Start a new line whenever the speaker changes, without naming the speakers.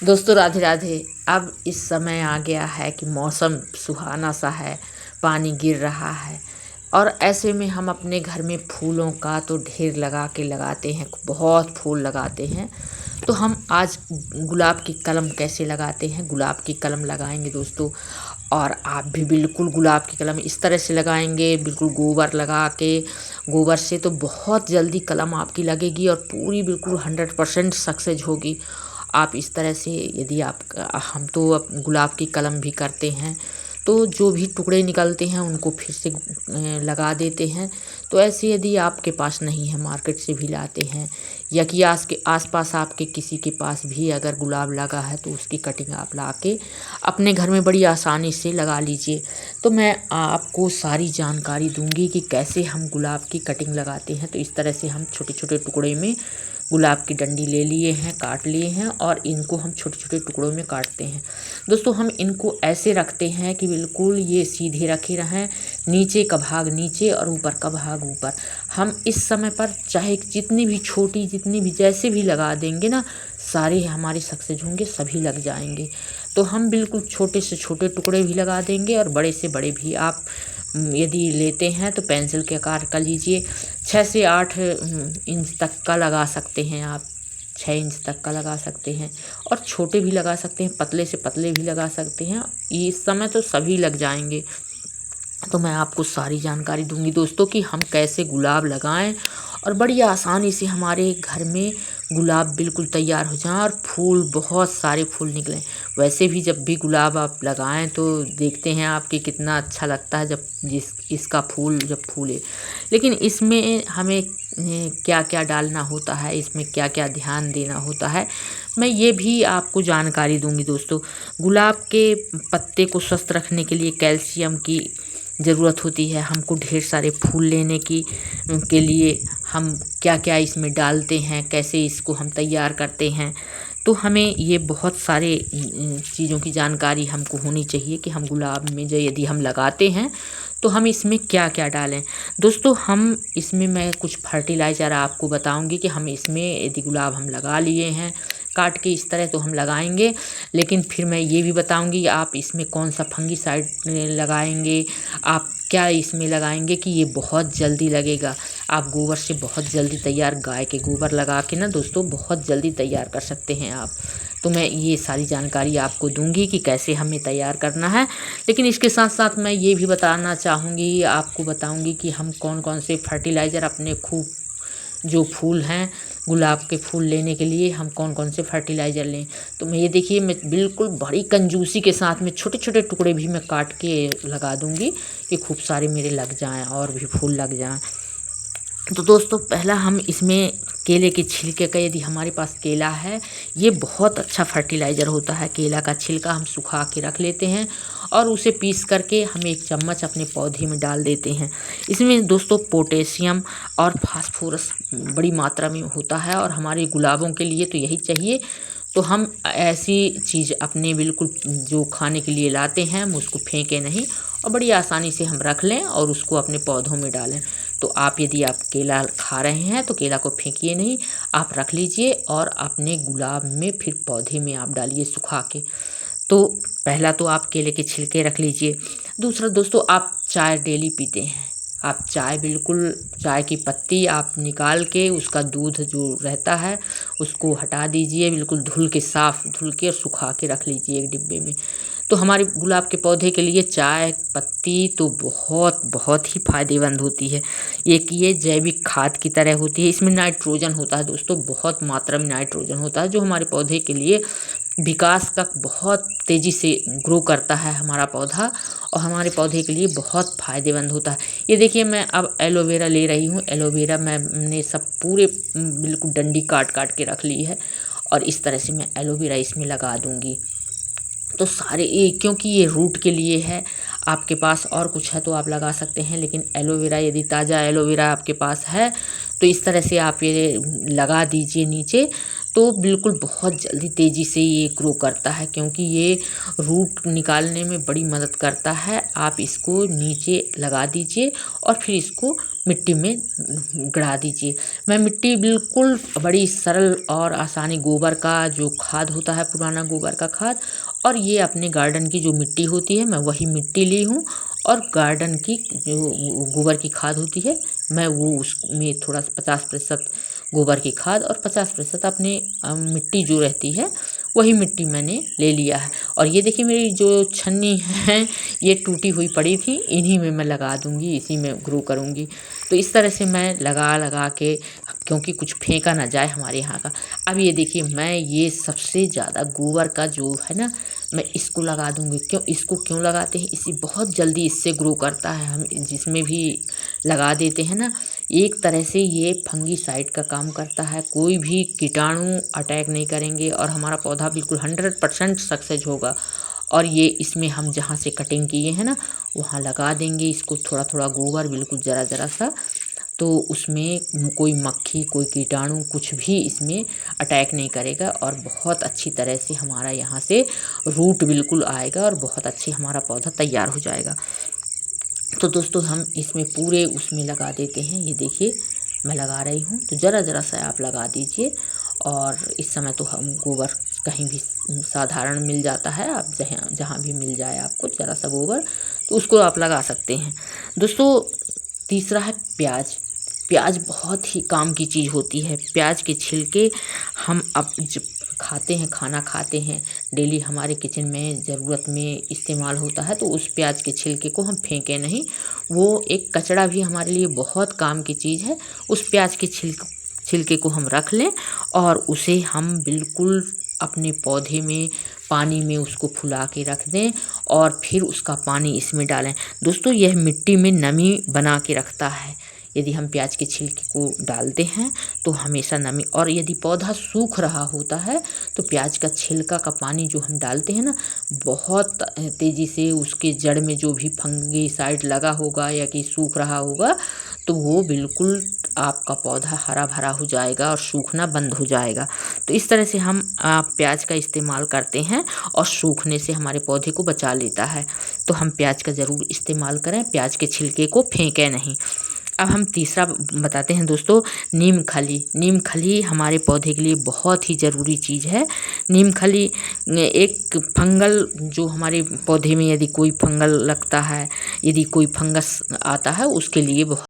दोस्तों राधे राधे। अब इस समय आ गया है कि मौसम सुहाना सा है, पानी गिर रहा है और ऐसे में हम अपने घर में फूलों का तो ढेर लगा के लगाते हैं, बहुत फूल लगाते हैं। तो हम आज गुलाब की कलम कैसे लगाते हैं, गुलाब की कलम लगाएंगे दोस्तों। और आप भी बिल्कुल गुलाब की कलम इस तरह से लगाएंगे, बिल्कुल गोबर लगा के। गोबर से तो बहुत जल्दी कलम आपकी लगेगी और पूरी बिल्कुल 100% सक्सेस होगी। आप इस तरह से यदि आप हम तो अब गुलाब की कलम भी करते हैं, तो जो भी टुकड़े निकलते हैं उनको फिर से लगा देते हैं। तो ऐसे यदि आपके पास नहीं है, मार्केट से भी लाते हैं, या कि आस पास आपके किसी के पास भी अगर गुलाब लगा है तो उसकी कटिंग आप ला के अपने घर में बड़ी आसानी से लगा लीजिए। तो मैं आपको सारी जानकारी दूंगी कि कैसे हम गुलाब की कटिंग लगाते हैं। तो इस तरह से हम छोटे छोटे टुकड़े में गुलाब की डंडी ले लिए हैं, काट लिए हैं और इनको हम छोटे छोटे टुकड़ों में काटते हैं। दोस्तों हम इनको ऐसे रखते हैं कि बिल्कुल ये सीधे रखे रहें, नीचे का भाग नीचे और ऊपर का भाग ऊपर। हम इस समय पर चाहे जितनी भी छोटी, जितनी भी जैसे भी लगा देंगे ना, सारे हमारे सक्सेस होंगे, सभी लग जाएंगे। तो हम बिल्कुल छोटे से छोटे टुकड़े भी लगा देंगे और बड़े से बड़े भी। आप यदि लेते हैं तो पेंसिल के आकार का लीजिए। 6 से 8 इंच तक का लगा सकते हैं आप, 6 इंच तक का लगा सकते हैं और छोटे भी लगा सकते हैं, पतले से पतले भी लगा सकते हैं। इस समय तो सभी लग जाएंगे। तो मैं आपको सारी जानकारी दूंगी दोस्तों कि हम कैसे गुलाब लगाएं और बड़ी आसानी से हमारे घर में गुलाब बिल्कुल तैयार हो जाएं और फूल, बहुत सारे फूल निकलें। वैसे भी जब भी गुलाब आप लगाएं तो देखते हैं आपके कितना अच्छा लगता है जब इसका फूल जब फूले। लेकिन इसमें हमें क्या क्या डालना होता है, इसमें क्या क्या ध्यान देना होता है, मैं ये भी आपको जानकारी दूंगी दोस्तों। गुलाब के पत्ते को स्वस्थ रखने के लिए कैल्शियम की ज़रूरत होती है। हमको ढेर सारे फूल लेने की के लिए हम क्या क्या इसमें डालते हैं, कैसे इसको हम तैयार करते हैं, तो हमें ये बहुत सारे चीज़ों की जानकारी हमको होनी चाहिए कि हम गुलाब में जो यदि हम लगाते हैं तो हम इसमें क्या क्या डालें। दोस्तों हम इसमें मैं कुछ फर्टिलाइज़र आपको बताऊंगी कि हम इसमें यदि गुलाब हम लगा लिए हैं काट के इस तरह तो हम लगाएंगे। लेकिन फिर मैं ये भी बताऊंगी आप इसमें कौन सा फंगिसाइड लगाएंगे, आप क्या इसमें लगाएंगे कि ये बहुत जल्दी लगेगा। आप गोबर से बहुत जल्दी तैयार, गाय के गोबर लगा के ना दोस्तों बहुत जल्दी तैयार कर सकते हैं आप। तो मैं ये सारी जानकारी आपको दूंगी कि कैसे हमें तैयार करना है। लेकिन इसके साथ साथ मैं ये भी बताना चाहूँगी, आपको बताऊंगी कि हम कौन कौन से फर्टिलाइज़र अपने खूब जो फूल हैं, गुलाब के फूल लेने के लिए हम कौन कौन से फर्टिलाइज़र लें। तो मैं ये देखिए, मैं बिल्कुल बड़ी कंजूसी के साथ में छोटे छोटे टुकड़े भी मैं काट के लगा दूंगी कि खूब सारे मेरे लग जाएं और भी फूल लग जाएं। तो दोस्तों पहला हम इसमें केले के छिलके का, यदि हमारे पास केला है, ये बहुत अच्छा फर्टिलाइज़र होता है। केला का छिलका हम सुखा के रख लेते हैं और उसे पीस करके हम 1 चम्मच अपने पौधे में डाल देते हैं। इसमें दोस्तों पोटेशियम और फास्फोरस बड़ी मात्रा में होता है और हमारे गुलाबों के लिए तो यही चाहिए। तो हम ऐसी चीज़ अपने बिल्कुल जो खाने के लिए लाते हैं हम उसको फेंकें नहीं और बड़ी आसानी से हम रख लें और उसको अपने पौधों में डालें। तो आप यदि आप केला खा रहे हैं तो केला को फेंकिए नहीं, आप रख लीजिए और अपने गुलाब में फिर पौधे में आप डालिए सुखा के। तो पहला तो आप केले के छिलके रख लीजिए। दूसरा दोस्तों, आप चाय डेली पीते हैं, आप चाय बिल्कुल, चाय की पत्ती आप निकाल के उसका दूध जो रहता है उसको हटा दीजिए, बिल्कुल धुल के, साफ़ धुल के और सुखा के रख लीजिए एक डिब्बे में। तो हमारे गुलाब के पौधे के लिए चाय पत्ती तो बहुत बहुत ही फायदेमंद होती है। एक ये जैविक खाद की तरह होती है, इसमें नाइट्रोजन होता है दोस्तों, बहुत मात्रा में नाइट्रोजन होता है जो हमारे पौधे के लिए विकास का बहुत तेज़ी से ग्रो करता है हमारा पौधा और हमारे पौधे के लिए बहुत फ़ायदेमंद होता है। ये देखिए मैं अब एलोवेरा ले रही हूँ। एलोवेरा मैंने सब पूरे बिल्कुल डंडी काट काट के रख ली है और इस तरह से मैं एलोवेरा इसमें लगा दूँगी। तो सारे ये, क्योंकि ये रूट के लिए है, आपके पास और कुछ है तो आप लगा सकते हैं, लेकिन एलोवेरा यदि ताज़ा एलोवेरा आपके पास है तो इस तरह से आप ये लगा दीजिए नीचे। तो बिल्कुल बहुत जल्दी तेज़ी से ये ग्रो करता है क्योंकि ये रूट निकालने में बड़ी मदद करता है। आप इसको नीचे लगा दीजिए और फिर इसको मिट्टी में गड़ा दीजिए। मैं मिट्टी बिल्कुल बड़ी सरल और आसानी, गोबर का जो खाद होता है, पुराना गोबर का खाद, और ये अपने गार्डन की जो मिट्टी होती है, मैं वही मिट्टी ली हूँ, और गार्डन की जो गोबर की खाद होती है, मैं वो उसमें थोड़ा सा 50% गोबर की खाद और 50% अपने मिट्टी जो रहती है वही मिट्टी मैंने ले लिया है। और ये देखिए मेरी जो छन्नी है ये टूटी हुई पड़ी थी, इन्हीं में मैं लगा दूँगी, इसी में ग्रो करूँगी। तो इस तरह से मैं लगा लगा के, क्योंकि कुछ फेंका ना जाए हमारे यहाँ का। अब ये देखिए मैं ये सबसे ज़्यादा गोबर का जो है ना, मैं इसको लगा दूँगी। इसको क्यों लगाते हैं, इसी बहुत जल्दी इससे ग्रो करता है। हम जिसमें भी लगा देते हैं ना, एक तरह से ये फंगीसाइड का काम करता है। कोई भी कीटाणु अटैक नहीं करेंगे और हमारा पौधा बिल्कुल 100% सक्सेस होगा। और ये इसमें हम जहाँ से कटिंग किए हैं ना, वहाँ लगा देंगे इसको, थोड़ा थोड़ा गोबर, बिल्कुल ज़रा ज़रा सा। तो उसमें कोई मक्खी, कोई कीटाणु कुछ भी इसमें अटैक नहीं करेगा, और बहुत अच्छी तरह से हमारा यहाँ से रूट बिल्कुल आएगा और बहुत अच्छी हमारा पौधा तैयार हो जाएगा। तो दोस्तों हम इसमें पूरे उसमें लगा देते हैं। ये देखिए मैं लगा रही हूँ, तो ज़रा ज़रा सा आप लगा दीजिए। और इस समय तो हम गोबर कहीं भी साधारण मिल जाता है, आप जहाँ जहाँ भी मिल जाए आपको ज़रा सा गोबर, तो उसको आप लगा सकते हैं। दोस्तों तीसरा है प्याज। प्याज बहुत ही काम की चीज़ होती है। प्याज के छिलके हम अब जब खाते हैं, खाना खाते हैं, डेली हमारे किचन में ज़रूरत में इस्तेमाल होता है, तो उस प्याज के छिलके को हम फेंकें नहीं। वो एक कचड़ा भी हमारे लिए बहुत काम की चीज़ है। उस प्याज के छिलके को हम रख लें और उसे हम बिल्कुल अपने पौधे में, पानी में उसको फुला के रख दें और फिर उसका पानी इसमें डालें। दोस्तों यह मिट्टी में नमी बना के रखता है। यदि हम प्याज के छिलके को डालते हैं तो हमेशा नमी, और यदि पौधा सूख रहा होता है तो प्याज का छिलका का पानी जो हम डालते हैं ना, बहुत तेज़ी से उसके जड़ में जो भी फंगीसाइड लगा होगा या कि सूख रहा होगा, तो वो बिल्कुल आपका पौधा हरा भरा हो जाएगा और सूखना बंद हो जाएगा। तो इस तरह से हम प्याज का इस्तेमाल करते हैं और सूखने से हमारे पौधे को बचा लेता है। तो हम प्याज का ज़रूर इस्तेमाल करें, प्याज के छिलके को फेंकें नहीं। अब हम तीसरा बताते हैं दोस्तों, नीम खली। नीम खली हमारे पौधे के लिए बहुत ही ज़रूरी चीज़ है। नीम खली एक फंगल, जो हमारे पौधे में यदि कोई फंगल लगता है, यदि कोई फंगस आता है, उसके लिए बहुत